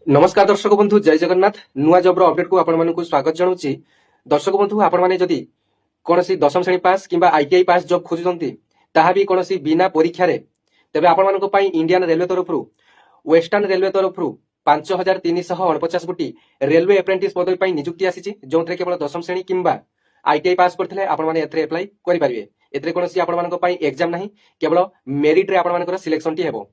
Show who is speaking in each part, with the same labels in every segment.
Speaker 1: नमस्कार दर्शक बंधु जय जगन्नाथ नुआ जब्र अपडेट को आपण स्वागत जनाऊँगी। दर्शक बंधु आपण मैंने जदि कौन सी दशम श्रेणी पास किंबा आईटीआई पास जब खोजुंट ताहा भी कौन सी बिना परीक्षा तेरे आपण इंडियन रेलवे तरफ वेस्टर्न रेलवे तरफ 5349 गोटी रेलवे एप्रेंटिस पदवी निजुक्ति आसी जो केवल दशम श्रेणी किंबा आईटीआई पास करते एप्लाई करेंगे। एथे कौन एग्जाम ना केवल मेरिट रे आपण सिलेक्शन टी हेबो।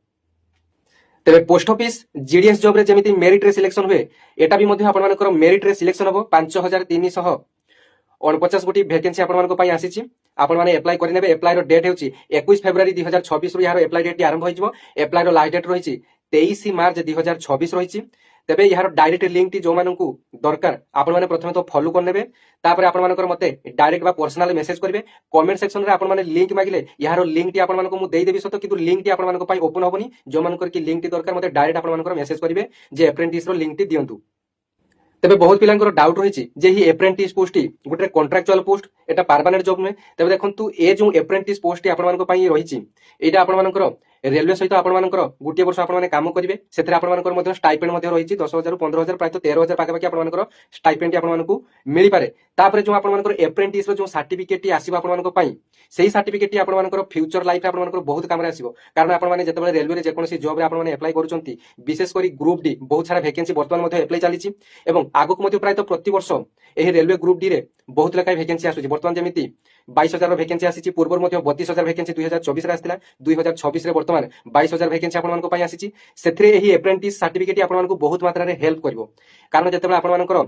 Speaker 1: तेरे पोस्ट ऑफिस जीडीएस जॉब रे जेमिति मेरिट रे सिलेक्शन हुए एटा भी मध्ये आपण मानकर मेरिट रे सिलेक्शन हबो। 5349 गोटी वैकेंसी आपण मानक पई आसीची। आपण माने अप्लाई करि नेबे। अप्लाई रो डेट हेउची 21 फेब्रुआरी 2026 रु यार अप्लाई डेट आरंभ होइजबो। अप्लाई रो लास्ट डेट रहिची 23 मार्च 2026 रहिची। तेबे यार डायरेक्ट लिंक टी जो मानकू दरकार आपण माने प्रथमे तो फॉलो कर नेबे। तापर आपण मानकर मते डायरेक्ट बा पर्सनल मेसेज करिवे। कमेंट सेक्शन रे आपण माने लिंक मागिले यार लिंक टी आपण मानकू मु देई देबी सतो, किंतु लिंक टी आपण मानक पई ओपन होबनी। जो मानकर की लिंक टी दरकार मते डायरेक्ट आपण मानकर मेसेज करिवे जे अप्रेंटिस रो लिंक टी दियंतु। तेबे बहुत पिलांकर डाउट रही जे ही एप्रेंटिस पोस्ट टी गोटे कॉन्ट्रैक्चुअल पोस्ट एटा परमानेंट जॉब नुहे। तेबे देखंतु ए जो एप्रेंटिस पोस्ट टी आपण मानक पई रहिची एटा आपण मानकर रेलवे सहित आपण मानकर गोटे वर्ष आपण माने काम करिवे। सेथरे आपण मानकर मध्ये स्टाइपेंड मध्ये रहिची 10,000 रु 15,000 प्राय 13,000 पाके पाके आपण मानकर स्टाइपेंड आपण मानकू मिली पारे। तापर जो आपण मानकर एप्रेंटिस रो जो सर्टिफिकेट टी आसीबा आपण मानक पई सेही सर्टिफिकेट टी आपण मानकर फ्यूचर लाइफ आपण मानकर बहुत काम रे आसीबो। कारण आपण माने जतबे रेलवे रे जे कोनसी जॉब रे आपण माने अप्लाई करूचंती विशेष करी ग्रुप डी बहुत सारा वैकेंसी वर्तमान मध्ये अप्लाई चलीची एवं आगक मध्ये प्राय प्रति वर्ष एही रेलवे ग्रुप डी रे बहुत लेखाय वैकेंसी आसुची। वर्तमान जेमिति 22,000 वैकेंसी आसीची। पूर्व मध्ये 32,000 वैकेंसी 2024 रे आस्तिला। 2026 रे वर्तमान 22,000 वैकेंसी आपण मानको पई आसीची। सेथरे एही एप्रेंटिस सर्टिफिकेट आपण मानको बहुत मात्रा रे हेल्प करबो। कारण जतबे आपण मानकर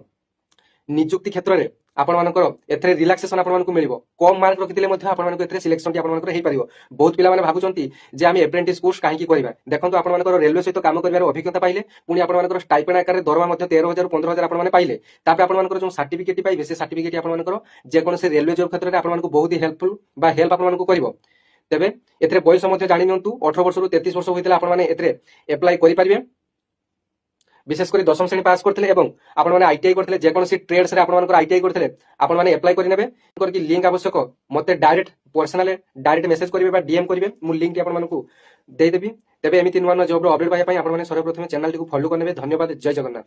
Speaker 1: नियुक्ति क्षेत्र में आपण मानकर एथरे रिलैक्सेशन आपण मानकू मिलिबो। कम मार्क रखिथिले मध्ये आपण मानकू एथरे सिलेक्शन टी आपण मानकर हेई परिबो। बहुत पिला माने भाबुचंती जे आमे एप्रेंटिस कोर्स काहे की करबा। देखंतु आपण मानकर रेलवे सहित काम करबार अभिज्ञता पाइले पुनी आपण मानकर स्टाइपेंड आकार रे दरमा मध्ये 13,000 15,000 आपण माने पाइले। तापे आपण मानकर जो सर्टिफिकेट टी पाइबे से सर्टिफिकेट आपण मानकर जे कोन से रेलवे जॉब क्षेत्र रे आपण मानकू बहुत ही हेल्पफुल बा हेल्प आपण मानकू करिवो। तेबे एथरे बयस मध्ये जानि नियंतु 18 वर्ष रु 33 वर्ष होइतले आपण माने एथरे अप्लाई करि परिबे। विशेषकर दशम श्रेणी पास करते आपण मैंने आईटीआई करते जेकोसी ट्रेड्स रे आपण आईटीआई करते आपण मैंने अप्लाई करेंगे। करके लिंक आवश्यक मते डायरेक्ट पर्सनल डायरेक्ट मेसेज करेंगे डीएम करेंगे। मु लिंक टी आपण देदेवी। तेबे एमिति नुआ नुआ जॉब रो अपडेट पाइबा पई आपण माने सर्वप्रथम चैनल टी को फॉलो करनेबे। धन्यवाद। जय जगन्नाथ।